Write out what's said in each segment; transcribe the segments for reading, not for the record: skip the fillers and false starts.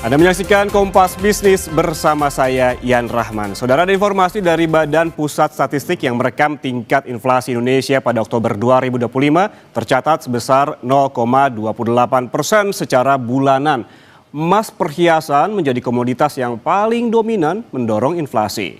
Anda menyaksikan Kompas Bisnis bersama saya, Ian Rahman. Saudara, ada informasi dari Badan Pusat Statistik yang merekam tingkat inflasi Indonesia pada Oktober 2025 tercatat sebesar 0,28% secara bulanan. Emas perhiasan menjadi komoditas yang paling dominan mendorong inflasi.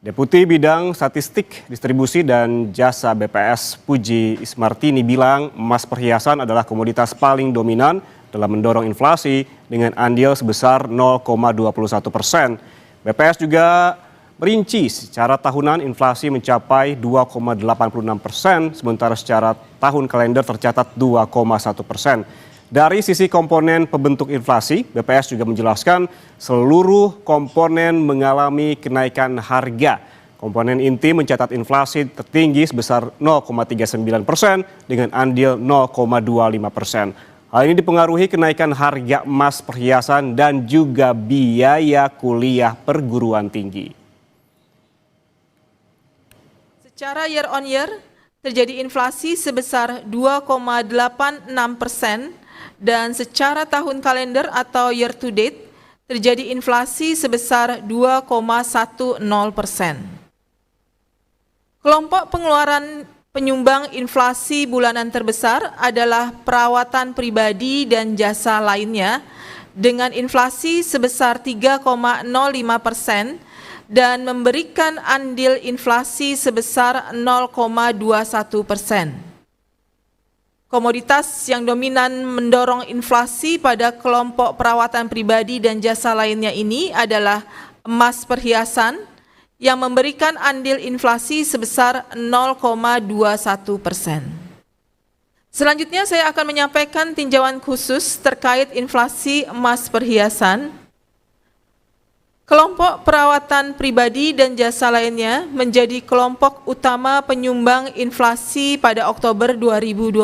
Deputi Bidang Statistik, Distribusi dan Jasa BPS Puji Ismartini bilang emas perhiasan adalah komoditas paling dominan dalam mendorong inflasi dengan andil sebesar 0,21%. BPS juga merinci secara tahunan inflasi mencapai 2,86%, sementara secara tahun kalender tercatat 2,1%. Dari sisi komponen pembentuk inflasi, BPS juga menjelaskan seluruh komponen mengalami kenaikan harga. Komponen inti mencatat inflasi tertinggi sebesar 0,39% dengan andil 0,25%. Hal ini dipengaruhi kenaikan harga emas perhiasan dan juga biaya kuliah perguruan tinggi. Secara year on year, terjadi inflasi sebesar 2,86% dan secara tahun kalender atau year to date, terjadi inflasi sebesar 2,10%. Kelompok pengeluaran penyumbang inflasi bulanan terbesar adalah perawatan pribadi dan jasa lainnya dengan inflasi sebesar 3,05% dan memberikan andil inflasi sebesar 0,21%. Komoditas yang dominan mendorong inflasi pada kelompok perawatan pribadi dan jasa lainnya ini adalah emas perhiasan yang memberikan andil inflasi sebesar 0,21%. Selanjutnya saya akan menyampaikan tinjauan khusus terkait inflasi emas perhiasan. Kelompok perawatan pribadi dan jasa lainnya menjadi kelompok utama penyumbang inflasi pada Oktober 2025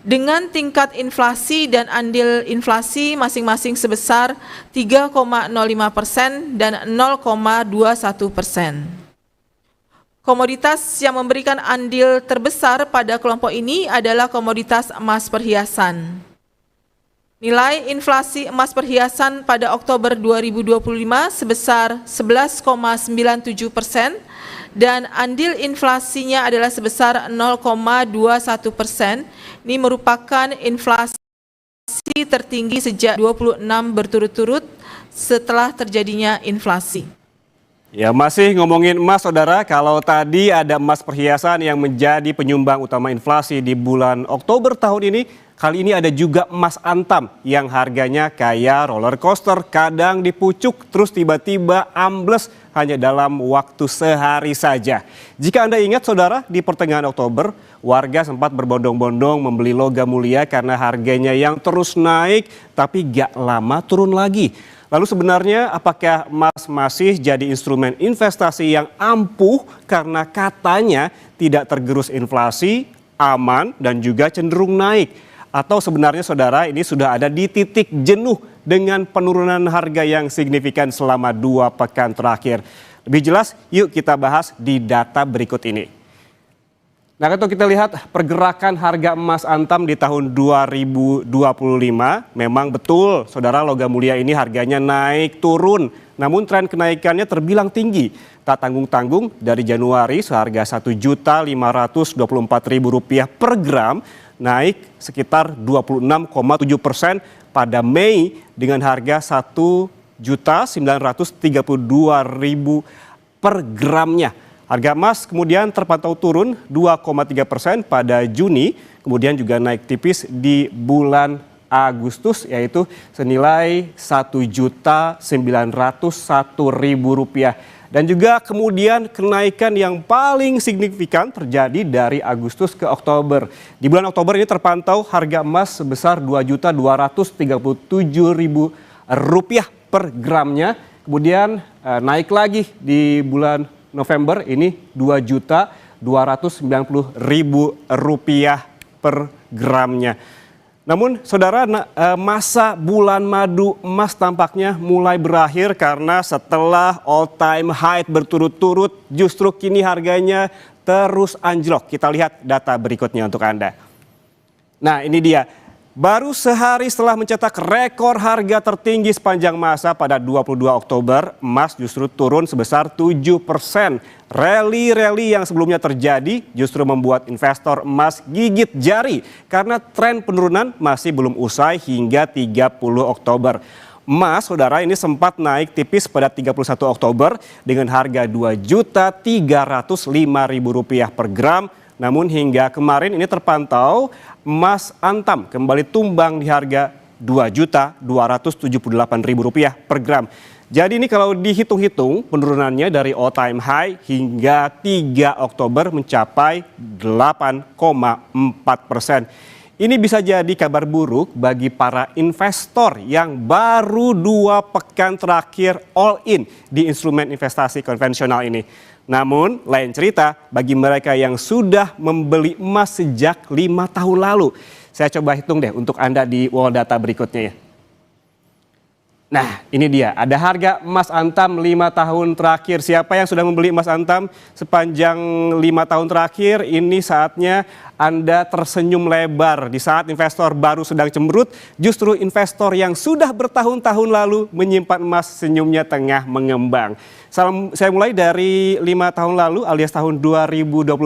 dengan tingkat inflasi dan andil inflasi masing-masing sebesar 3,05% dan 0,21%. Komoditas yang memberikan andil terbesar pada kelompok ini adalah komoditas emas perhiasan. Nilai inflasi emas perhiasan pada Oktober 2025 sebesar 11,97% dan andil inflasinya adalah sebesar 0,21%. Ini merupakan inflasi tertinggi sejak 26 berturut-turut setelah terjadinya inflasi. Ya, masih ngomongin emas, saudara. Kalau tadi ada emas perhiasan yang menjadi penyumbang utama inflasi di bulan Oktober tahun ini, kali ini ada juga emas antam yang harganya kayak roller coaster, kadang dipucuk terus tiba-tiba ambles hanya dalam waktu sehari saja. Jika Anda ingat, saudara, di pertengahan Oktober, warga sempat berbondong-bondong membeli logam mulia karena harganya yang terus naik tapi gak lama turun lagi. Lalu sebenarnya apakah emas masih jadi instrumen investasi yang ampuh karena katanya tidak tergerus inflasi, aman dan juga cenderung naik? Atau sebenarnya, saudara, ini sudah ada di titik jenuh dengan penurunan harga yang signifikan selama 2 pekan terakhir? Lebih jelas, yuk kita bahas di data berikut ini. Nah, kalau kita lihat pergerakan harga emas antam di tahun 2025, memang betul, saudara, logam mulia ini harganya naik turun. Namun tren kenaikannya terbilang tinggi. Tak tanggung-tanggung, dari Januari seharga Rp1.524.000 per gram, naik sekitar 26,7%, pada Mei dengan harga Rp1.932.000 per gramnya. Harga emas kemudian terpantau turun 2,3% pada Juni, kemudian juga naik tipis di bulan Agustus, yaitu senilai Rp1.901.000. Dan juga kemudian kenaikan yang paling signifikan terjadi dari Agustus ke Oktober. Di bulan Oktober ini terpantau harga emas sebesar Rp2.237.000 per gramnya. Kemudian naik lagi di bulan November ini Rp2.290.000 per gramnya. Namun, saudara, masa bulan madu emas tampaknya mulai berakhir karena setelah all time high berturut-turut justru kini harganya terus anjlok. Kita lihat data berikutnya untuk Anda. Nah, ini dia. Baru sehari setelah mencetak rekor harga tertinggi sepanjang masa pada 22 Oktober, emas justru turun sebesar 7%. Rally yang sebelumnya terjadi justru membuat investor emas gigit jari karena tren penurunan masih belum usai hingga 30 Oktober. Emas, saudara, ini sempat naik tipis pada 31 Oktober dengan harga Rp2.305.000 per gram. Namun hingga kemarin ini terpantau emas antam kembali tumbang di harga Rp2.278.000 per gram. Jadi ini kalau dihitung-hitung penurunannya dari all time high hingga 3 Oktober mencapai 8,4%. Ini bisa jadi kabar buruk bagi para investor yang baru 2 pekan terakhir all in di instrumen investasi konvensional ini. Namun lain cerita bagi mereka yang sudah membeli emas sejak 5 tahun lalu. Saya coba hitung deh untuk Anda di wall data berikutnya ya. Nah, ini dia, ada harga emas antam 5 tahun terakhir. Siapa yang sudah membeli emas antam sepanjang 5 tahun terakhir, ini saatnya Anda tersenyum lebar. Di saat investor baru sedang cemberut, justru investor yang sudah bertahun-tahun lalu menyimpan emas senyumnya tengah mengembang. Saya mulai dari 5 tahun lalu alias tahun 2021,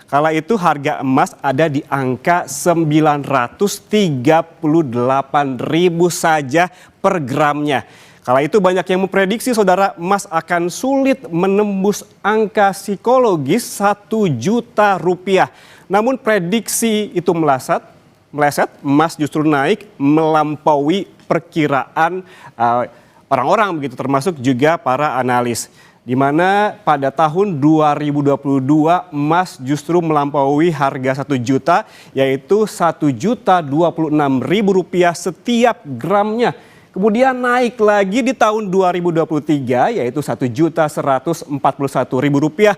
kala itu harga emas ada di angka 938.000 saja per gramnya. Kala itu banyak yang memprediksi, saudara, emas akan sulit menembus angka psikologis Rp1.000.000. Namun prediksi itu meleset, emas justru naik melampaui perkiraan orang-orang begitu, termasuk juga para analis. Di mana pada tahun 2022 emas justru melampaui harga 1 juta, yaitu Rp1.026.000 setiap gramnya. Kemudian naik lagi di tahun 2023, yaitu Rp1.141.000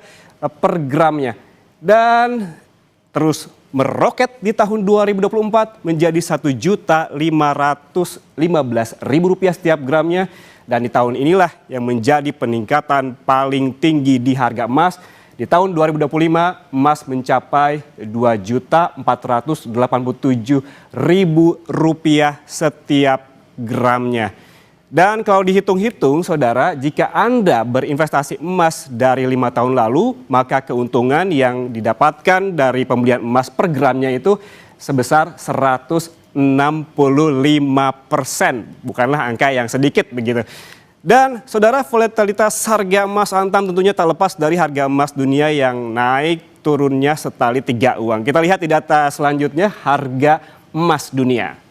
per gramnya. Dan terus meroket di tahun 2024 menjadi Rp1.515.000 setiap gramnya. Dan di tahun inilah yang menjadi peningkatan paling tinggi di harga emas. Di tahun 2025 emas mencapai Rp2.487.000 setiap gramnya. Dan kalau dihitung-hitung, saudara, jika Anda berinvestasi emas dari 5 tahun lalu, maka keuntungan yang didapatkan dari pembelian emas per gramnya itu sebesar 165%. Bukanlah angka yang sedikit begitu. Dan saudara, volatilitas harga emas antam tentunya tak lepas dari harga emas dunia yang naik turunnya setali 3 uang. Kita lihat di data selanjutnya, harga emas dunia.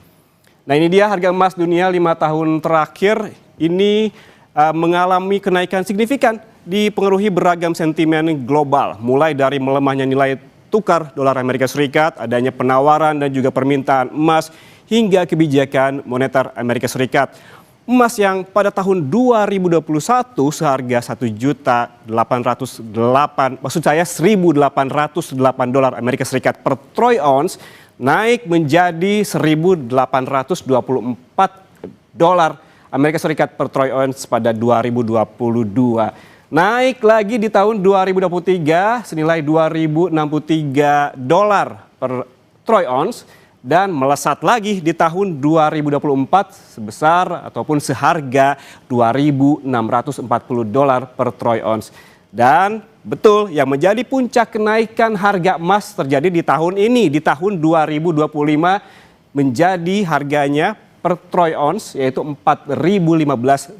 Nah, ini dia harga emas dunia 5 tahun terakhir ini mengalami kenaikan signifikan dipengaruhi beragam sentimen global. Mulai dari melemahnya nilai tukar dolar Amerika Serikat, adanya penawaran dan juga permintaan emas, hingga kebijakan moneter Amerika Serikat. Emas yang pada tahun 2021 seharga $1.808 Amerika Serikat per troy ounce naik menjadi $1.824 Amerika Serikat per troy ounce pada 2022. Naik lagi di tahun 2023 senilai $2.063 per troy ounce dan melesat lagi di tahun 2024 sebesar ataupun seharga $2.640 per troy ounce. Dan betul, yang menjadi puncak kenaikan harga emas terjadi di tahun ini, di tahun 2025 menjadi harganya per troy ounce yaitu $4.015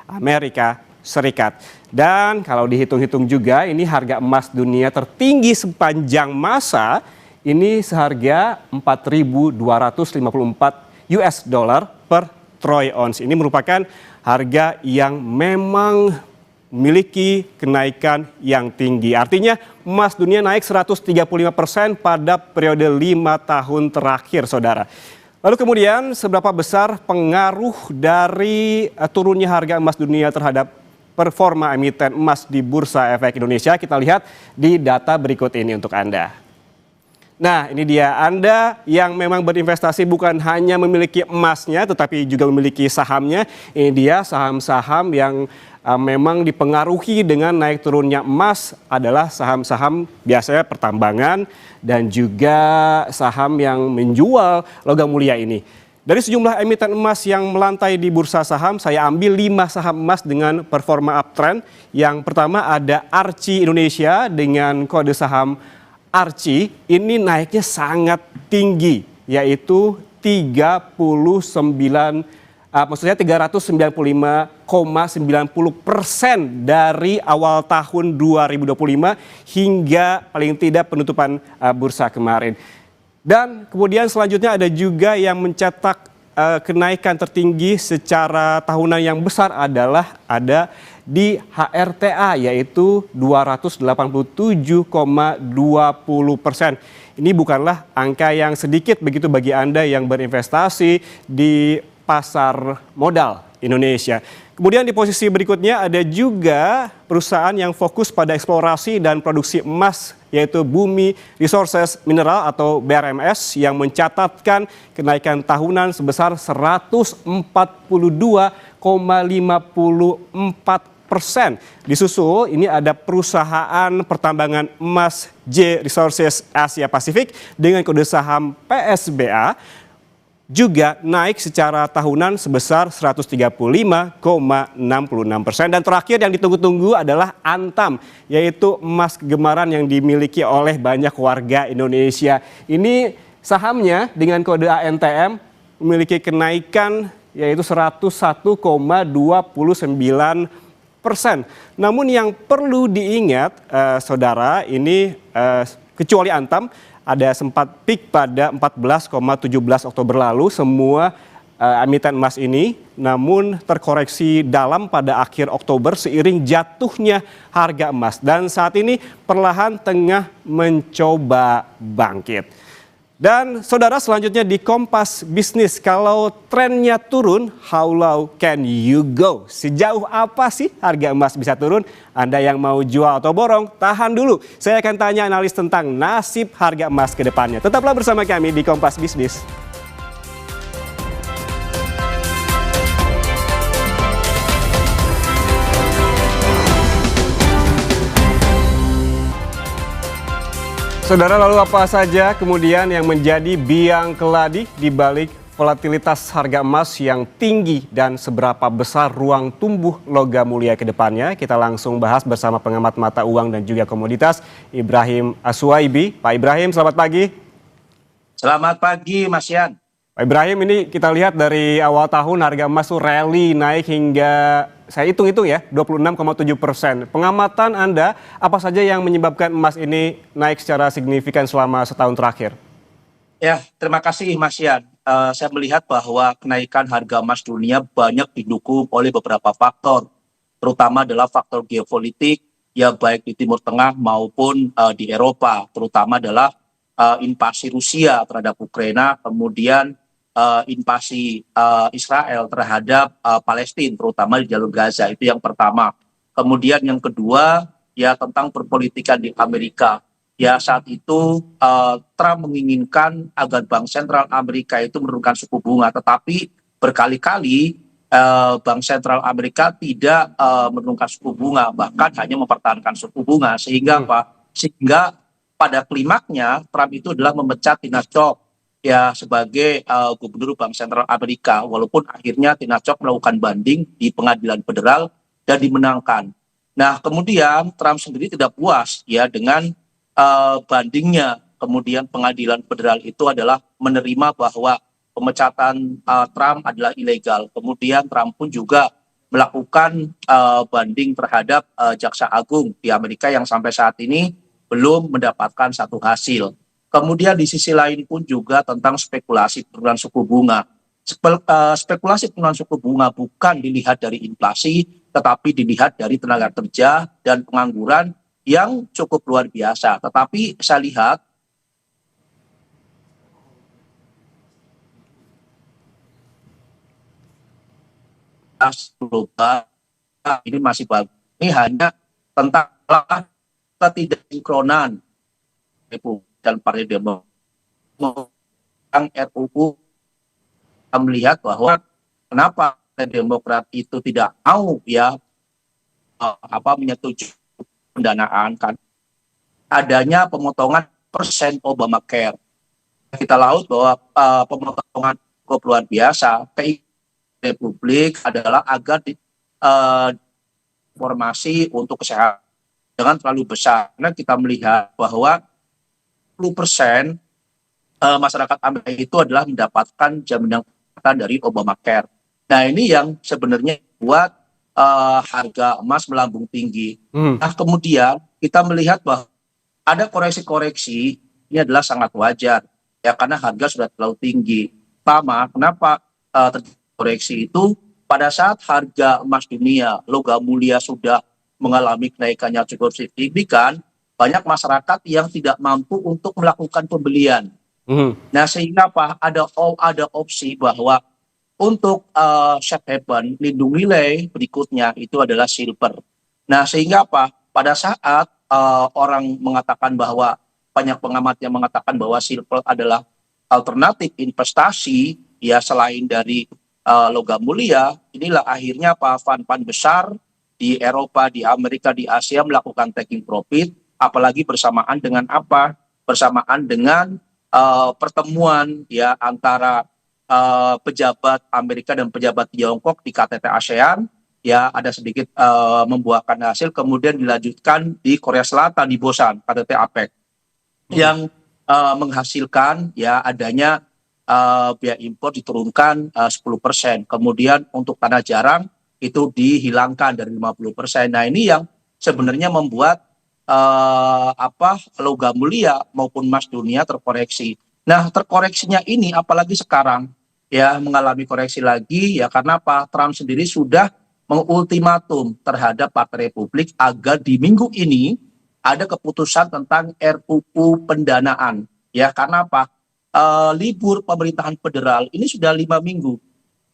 Amerika Serikat. Dan kalau dihitung-hitung juga ini harga emas dunia tertinggi sepanjang masa ini seharga $4.254 per troy ounce. Ini merupakan harga yang memang memiliki kenaikan yang tinggi. Artinya emas dunia naik 135% pada periode 5 tahun terakhir, saudara. Lalu kemudian seberapa besar pengaruh dari turunnya harga emas dunia terhadap performa emiten emas di Bursa Efek Indonesia? Kita lihat di data berikut ini untuk Anda. Nah, ini dia, Anda yang memang berinvestasi bukan hanya memiliki emasnya tetapi juga memiliki sahamnya. Ini dia saham-saham yang memang dipengaruhi dengan naik turunnya emas adalah saham-saham biasanya pertambangan dan juga saham yang menjual logam mulia ini. Dari sejumlah emiten emas yang melantai di bursa saham, saya ambil 5 saham emas dengan performa uptrend. Yang pertama ada Arci Indonesia dengan kode saham Arci. Ini naiknya sangat tinggi, yaitu 395,90% dari awal tahun 2025 hingga paling tidak penutupan bursa kemarin. Dan kemudian selanjutnya ada juga yang mencetak kenaikan tertinggi secara tahunan yang besar adalah ada di HRTA, yaitu 287,20%. Ini bukanlah angka yang sedikit begitu bagi Anda yang berinvestasi di pasar modal Indonesia. Kemudian di posisi berikutnya ada juga perusahaan yang fokus pada eksplorasi dan produksi emas, yaitu Bumi Resources Mineral atau BRMS, yang mencatatkan kenaikan tahunan sebesar 142,54%. Disusul ini ada perusahaan pertambangan emas J Resources Asia Pasifik dengan kode saham PSBA juga naik secara tahunan sebesar 135,66%. Dan terakhir yang ditunggu-tunggu adalah Antam, yaitu emas kegemaran yang dimiliki oleh banyak warga Indonesia. Ini sahamnya dengan kode ANTM memiliki kenaikan yaitu 101,29%. Namun yang perlu diingat saudara, ini kecuali Antam, ada sempat peak pada 14,17 Oktober lalu semua emiten emas ini, namun terkoreksi dalam pada akhir Oktober seiring jatuhnya harga emas dan saat ini perlahan tengah mencoba bangkit. Dan saudara, selanjutnya di Kompas Bisnis, kalau trennya turun, how low can you go? Sejauh apa sih harga emas bisa turun? Anda yang mau jual atau borong, tahan dulu. Saya akan tanya analis tentang nasib harga emas ke depannya. Tetaplah bersama kami di Kompas Bisnis. Saudara, lalu apa saja kemudian yang menjadi biang keladi di balik volatilitas harga emas yang tinggi dan seberapa besar ruang tumbuh logam mulia ke depannya? Kita langsung bahas bersama pengamat mata uang dan juga komoditas Ibrahim Aswaibi. Pak Ibrahim, selamat pagi. Selamat pagi, Mas Yan. Pak Ibrahim, ini kita lihat dari awal tahun harga emas tuh rally naik hingga saya hitung-hitung ya 26,7%. Pengamatan Anda, apa saja yang menyebabkan emas ini naik secara signifikan selama setahun terakhir? Ya, terima kasih Mas Yan. Saya melihat bahwa kenaikan harga emas dunia banyak didukung oleh beberapa faktor, terutama adalah faktor geopolitik, ya baik di Timur Tengah maupun di Eropa, terutama adalah invasi Rusia terhadap Ukraina, kemudian invasi Israel terhadap Palestina, terutama di jalur Gaza. Itu yang pertama. Kemudian yang kedua, ya tentang perpolitikan di Amerika. Ya saat itu Trump menginginkan agar Bank Sentral Amerika itu menurunkan suku bunga, tetapi berkali-kali Bank Sentral Amerika tidak menurunkan suku bunga, bahkan hanya mempertahankan suku bunga. Sehingga apa? Sehingga pada klimaknya Trump itu adalah memecat Tina Chok ya sebagai gubernur Bank Sentral Amerika, walaupun akhirnya Tina Chok melakukan banding di pengadilan federal dan dimenangkan. Nah, kemudian Trump sendiri tidak puas ya dengan bandingnya. Kemudian pengadilan federal itu adalah menerima bahwa pemecatan Trump adalah ilegal. Kemudian Trump pun juga melakukan banding terhadap Jaksa Agung di Amerika yang sampai saat ini belum mendapatkan satu hasil. Kemudian di sisi lain pun juga tentang spekulasi penurunan suku bunga. Spekulasi penurunan suku bunga bukan dilihat dari inflasi, tetapi dilihat dari tenaga kerja dan pengangguran yang cukup luar biasa. Tetapi saya lihat global ini masih bagus. Ini hanya tentang ketidaksinkronan dan Partai Demokrat RUU melihat bahwa kenapa Partai Demokrat itu tidak mau ya menyetujui pendanaan kan adanya pemotongan persen Obamacare. Kita laut bahwa pemotongan cukup luar biasa. Republik adalah agar informasi untuk kesehatan jangan terlalu besar. Karena kita melihat bahwa 10% masyarakat Amerika itu adalah mendapatkan jaminan kesehatan dari Obamacare. Nah ini yang sebenarnya buat harga emas melambung tinggi. Nah kemudian kita melihat bahwa ada koreksi-koreksi, ini adalah sangat wajar ya karena harga sudah terlalu tinggi. Pertama, kenapa terjadi koreksi itu pada saat harga emas dunia logam mulia sudah mengalami kenaikannya cukup signifikan, banyak masyarakat yang tidak mampu untuk melakukan pembelian. Nah sehingga apa? Ada opsi bahwa untuk safe haven lindung nilai berikutnya itu adalah silver. Nah sehingga apa? Pada saat orang mengatakan bahwa banyak pengamat yang mengatakan bahwa silver adalah alternatif investasi ya selain dari logam mulia, inilah akhirnya fund-fund besar di Eropa, di Amerika, di Asia melakukan taking profit, apalagi bersamaan dengan apa? Bersamaan dengan pertemuan ya antara pejabat Amerika dan pejabat Tiongkok di KTT ASEAN, ya ada sedikit membuahkan hasil, kemudian dilanjutkan di Korea Selatan di Busan, KTT APEC, yang menghasilkan ya adanya biaya impor diturunkan 10%. Kemudian untuk tanah jarang itu dihilangkan dari 50%. Nah ini yang sebenarnya membuat logam mulia maupun emas dunia terkoreksi. Nah terkoreksinya ini apalagi sekarang ya mengalami koreksi lagi ya karena apa? Trump sendiri sudah mengultimatum terhadap Partai Republik agar di minggu ini ada keputusan tentang RUU pendanaan ya karena apa? Libur pemerintahan federal ini sudah 5 minggu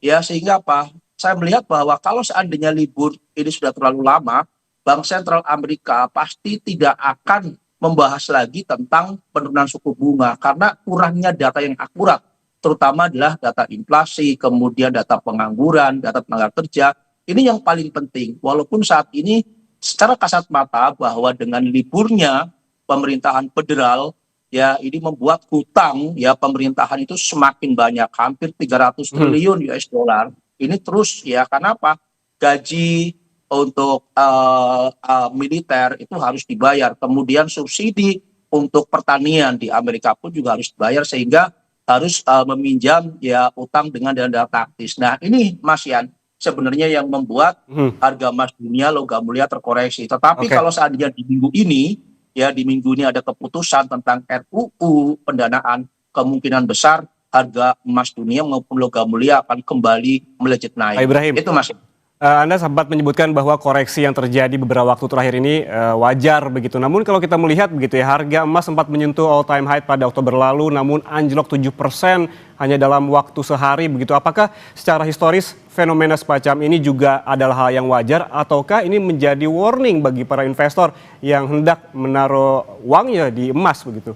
ya sehingga apa saya melihat bahwa kalau seandainya libur ini sudah terlalu lama, Bank Sentral Amerika pasti tidak akan membahas lagi tentang penurunan suku bunga karena kurangnya data yang akurat, terutama adalah data inflasi, kemudian data pengangguran, data tenaga kerja. Ini yang paling penting walaupun saat ini secara kasat mata bahwa dengan liburnya pemerintahan federal ya ini membuat hutang ya pemerintahan itu semakin banyak, hampir 300 triliun US dollar. Ini terus ya karena apa? Gaji untuk militer itu harus dibayar. Kemudian subsidi untuk pertanian di Amerika pun juga harus dibayar sehingga harus meminjam ya utang dengan dana taktis. Nah, ini Mas Yan sebenarnya yang membuat harga emas dunia logam mulia terkoreksi. Tetapi kalau seandainya di minggu ini ada keputusan tentang RUU pendanaan, kemungkinan besar harga emas dunia maupun logam mulia akan kembali melejit naik. Pak Ibrahim, itu Mas. Anda sempat menyebutkan bahwa koreksi yang terjadi beberapa waktu terakhir ini wajar begitu. Namun kalau kita melihat begitu ya, harga emas sempat menyentuh all time high pada Oktober lalu, namun anjlok 7% hanya dalam waktu sehari begitu. Apakah secara historis fenomena semacam ini juga adalah hal yang wajar ataukah ini menjadi warning bagi para investor yang hendak menaruh uangnya di emas begitu?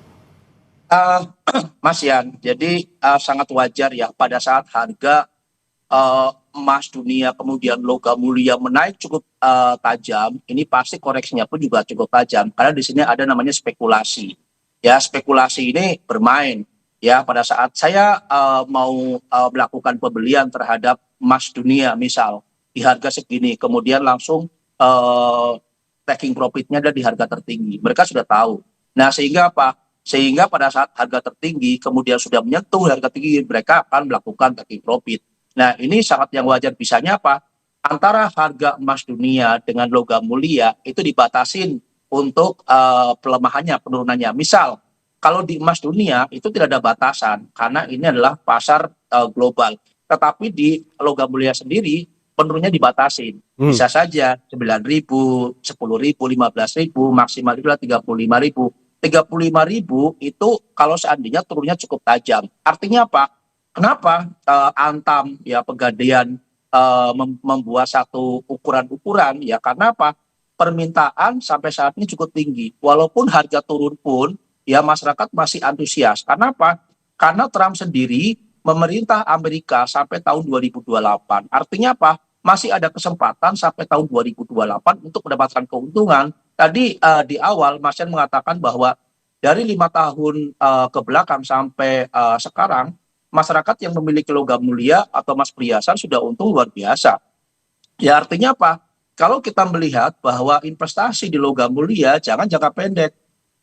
Mas Yan, jadi sangat wajar ya pada saat harga emas dunia kemudian logam mulia menaik cukup tajam, ini pasti koreksinya pun juga cukup tajam karena di sini ada namanya spekulasi. Ya, spekulasi ini bermain ya pada saat saya mau melakukan pembelian terhadap emas dunia misal di harga segini, kemudian langsung taking profitnya ada di harga tertinggi. Mereka sudah tahu. Nah, sehingga apa? Sehingga pada saat harga tertinggi kemudian sudah menyentuh harga tinggi, mereka akan melakukan taking profit. Nah, ini sangat yang wajar. Bisanya apa? Antara harga emas dunia dengan logam mulia itu dibatasin untuk pelemahannya, penurunannya. Misal, kalau di emas dunia itu tidak ada batasan karena ini adalah pasar global. Tetapi di logam mulia sendiri penurunannya dibatasin. Bisa saja 9.000, 10.000, 15.000, maksimal itulah 35.000. 35.000 itu kalau seandainya turunnya cukup tajam. Artinya apa? Kenapa Antam ya Pegadaian membuat satu ukuran-ukuran ya karena apa? Permintaan sampai saat ini cukup tinggi. Walaupun harga turun pun ya masyarakat masih antusias. Karena apa? Karena Trump sendiri memerintah Amerika sampai tahun 2028. Artinya apa? masih ada kesempatan sampai tahun 2028 untuk mendapatkan keuntungan. Tadi di awal Mas Yan mengatakan bahwa dari 5 tahun ke belakang sampai sekarang, masyarakat yang memiliki logam mulia atau emas perhiasan sudah untung luar biasa. Ya artinya apa? Kalau kita melihat bahwa investasi di logam mulia jangan jangka pendek.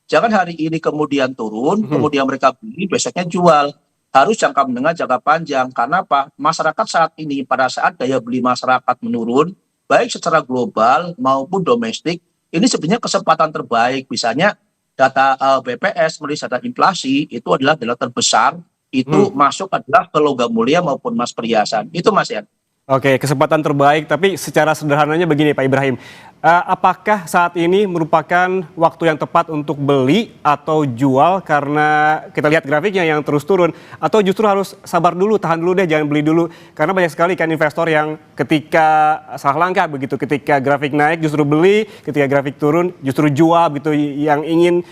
Jangan hari ini kemudian turun, kemudian mereka beli, besoknya jual. Harus jangka menengah, jangka panjang. Karena apa? Masyarakat saat ini pada saat daya beli masyarakat menurun, baik secara global maupun domestik, ini sebenarnya kesempatan terbaik. Misalnya data BPS merilis data inflasi itu adalah data terbesar, itu masuk adalah ke logam mulia maupun emas perhiasan. Itu Mas Yan. Oke, kesempatan terbaik, tapi secara sederhananya begini Pak Ibrahim, apakah saat ini merupakan waktu yang tepat untuk beli atau jual karena kita lihat grafiknya yang terus turun, atau justru harus sabar dulu, tahan dulu deh, jangan beli dulu, karena banyak sekali kan investor yang ketika salah langkah begitu, ketika grafik naik justru beli, ketika grafik turun justru jual gitu, yang ingin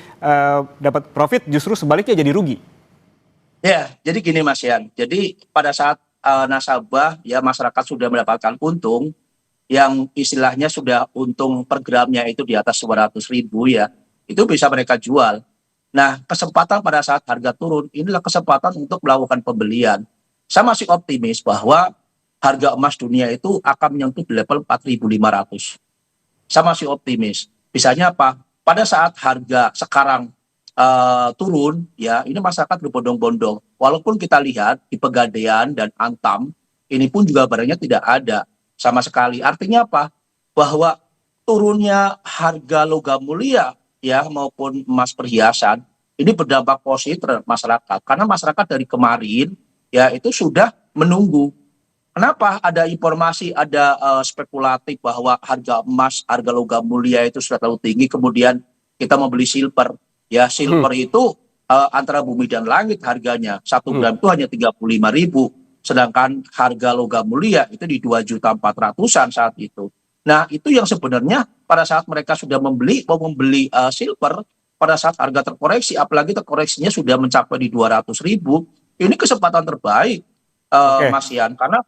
dapat profit justru sebaliknya jadi rugi. Ya, jadi gini Mas Yan, jadi pada saat nasabah ya masyarakat sudah mendapatkan untung yang istilahnya sudah untung per gramnya itu di atas 200.000 ya, itu bisa mereka jual. Nah, kesempatan pada saat harga turun inilah kesempatan untuk melakukan pembelian. Saya masih optimis bahwa harga emas dunia itu akan menyentuh di level 4.500. Saya masih optimis. Misalnya apa? Pada saat harga sekarang turun, ya ini masyarakat berbondong-bondong. Walaupun kita lihat di Pegadaian dan Antam, ini pun juga barangnya tidak ada sama sekali. Artinya apa? Bahwa turunnya harga logam mulia ya maupun emas perhiasan ini berdampak positif terhadap masyarakat. Karena masyarakat dari kemarin ya itu sudah menunggu. Kenapa ada informasi, ada spekulatif bahwa harga emas, harga logam mulia itu sudah terlalu tinggi, kemudian kita membeli silver. Ya, silver itu antara bumi dan langit harganya. 1 gram itu hanya 35.000. Sedangkan harga logam mulia itu di 2.400.000-an saat itu. Nah, itu yang sebenarnya pada saat mereka sudah membeli silver, pada saat harga terkoreksi, apalagi terkoreksinya sudah mencapai di 200.000, ini kesempatan terbaik, Mas Yan. Karena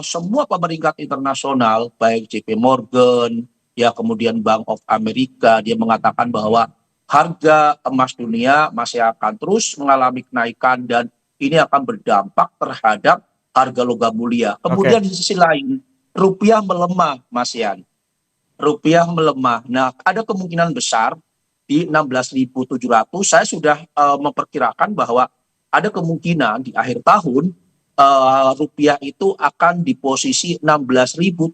semua pemeringkat internasional, baik JP Morgan, ya kemudian Bank of America, dia mengatakan bahwa harga emas dunia masih akan terus mengalami kenaikan dan ini akan berdampak terhadap harga logam mulia. Kemudian di sisi lain, rupiah melemah, Mas Yan. Rupiah melemah. Nah, ada kemungkinan besar di 16.700. Saya sudah memperkirakan bahwa ada kemungkinan di akhir tahun rupiah itu akan di posisi 16.700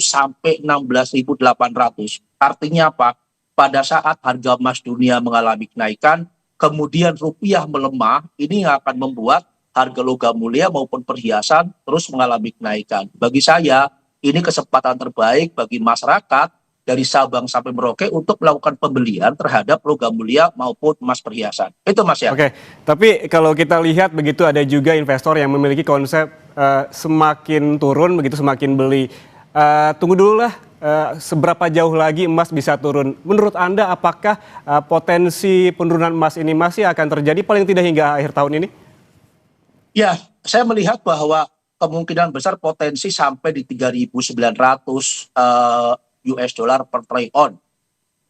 sampai 16.800. Artinya apa? Pada saat harga emas dunia mengalami kenaikan, kemudian rupiah melemah, ini yang akan membuat harga logam mulia maupun perhiasan terus mengalami kenaikan. Bagi saya, ini kesempatan terbaik bagi masyarakat dari Sabang sampai Merauke untuk melakukan pembelian terhadap logam mulia maupun emas perhiasan. Itu Mas ya. Oke, tapi kalau kita lihat begitu ada juga investor yang memiliki konsep semakin turun begitu semakin beli. Tunggu dulu lah. Seberapa jauh lagi emas bisa turun? Menurut Anda apakah potensi penurunan emas ini masih akan terjadi paling tidak hingga akhir tahun ini? Ya, saya melihat bahwa kemungkinan besar potensi sampai di 3.900 US dollar per troy ounce.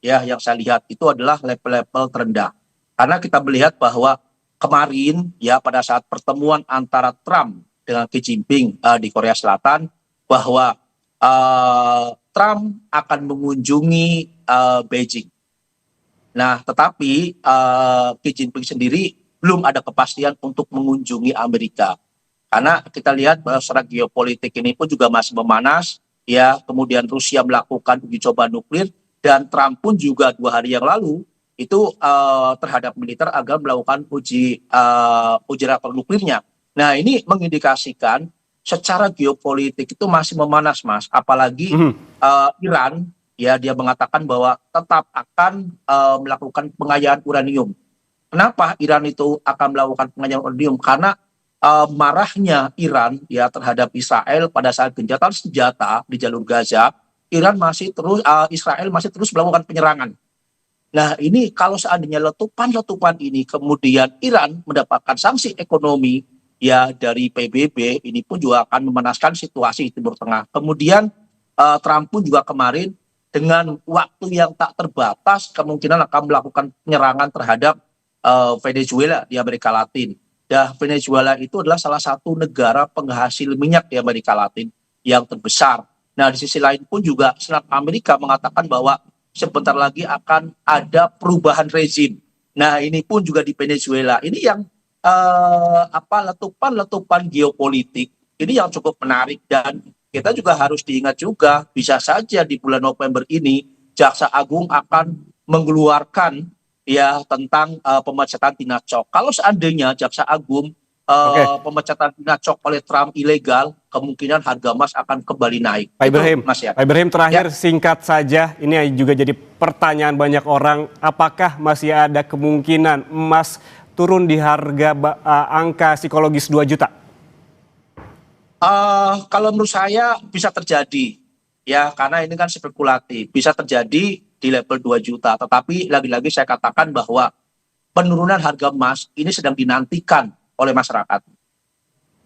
Ya, yang saya lihat itu adalah level-level terendah. Karena kita melihat bahwa kemarin ya pada saat pertemuan antara Trump dengan Xi Jinping di Korea Selatan bahwa Trump akan mengunjungi Beijing. Nah, tetapi Xi Jinping sendiri belum ada kepastian untuk mengunjungi Amerika. Karena kita lihat bahwa secara geopolitik ini pun juga masih memanas. Ya, kemudian Rusia melakukan uji coba nuklir dan Trump pun juga 2 hari yang lalu itu terhadap militer agar melakukan uji reaktor nuklirnya. Nah, ini mengindikasikan secara geopolitik itu masih memanas, Mas. Apalagi Iran, ya dia mengatakan bahwa tetap akan melakukan pengayaan uranium. Kenapa Iran itu akan melakukan pengayaan uranium? Karena marahnya Iran ya terhadap Israel pada saat gencatan senjata di jalur Gaza, Israel masih terus melakukan penyerangan. Nah, ini kalau seandainya letupan ini kemudian Iran mendapatkan sanksi ekonomi, ya dari PBB ini pun juga akan memanaskan situasi di Timur Tengah. Kemudian Trump pun juga kemarin dengan waktu yang tak terbatas kemungkinan akan melakukan penyerangan terhadap Venezuela di Amerika Latin. Dan Venezuela itu adalah salah satu negara penghasil minyak di Amerika Latin yang terbesar. Nah, di sisi lain pun juga Senat Amerika mengatakan bahwa sebentar lagi akan ada perubahan rezim. Nah, ini pun juga di Venezuela. Ini yang letupan-letupan geopolitik ini yang cukup menarik, dan kita juga harus diingat juga bisa saja di bulan November ini Jaksa Agung akan mengeluarkan ya tentang pemecatan Tina Cok. Kalau seandainya Jaksa Agung pemecatan Tina Cok oleh Trump ilegal, kemungkinan harga emas akan kembali naik. Pak Ibrahim, Mas ya. Pak Ibrahim terakhir Ya. singkat saja, ini juga jadi pertanyaan banyak orang, apakah masih ada kemungkinan emas turun di harga angka psikologis 2 juta? Kalau menurut saya bisa terjadi, ya karena ini kan spekulatif, bisa terjadi di level 2 juta. Tetapi lagi-lagi saya katakan bahwa penurunan harga emas ini sedang dinantikan oleh masyarakat.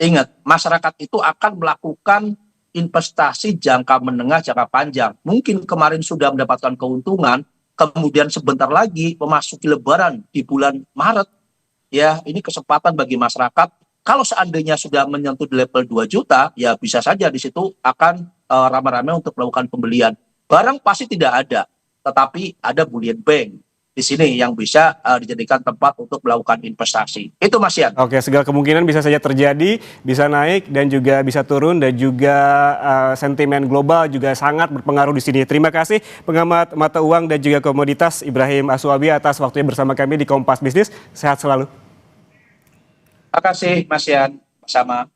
Ingat, masyarakat itu akan melakukan investasi jangka menengah, jangka panjang. Mungkin kemarin sudah mendapatkan keuntungan, kemudian sebentar lagi memasuki Lebaran di bulan Maret. Ya, ini kesempatan bagi masyarakat. Kalau seandainya sudah menyentuh di level 2 juta, ya bisa saja di situ akan ramai-ramai untuk melakukan pembelian. Barang pasti tidak ada, tetapi ada bullion bank di sini yang bisa dijadikan tempat untuk melakukan investasi. Itu Mas Yan. Oke, segala kemungkinan bisa saja terjadi, bisa naik dan juga bisa turun, dan juga sentimen global juga sangat berpengaruh di sini. Terima kasih pengamat mata uang dan juga komoditas Ibrahim Aswabi atas waktunya bersama kami di Kompas Bisnis. Sehat selalu. Terima kasih Mas Yan. Sama.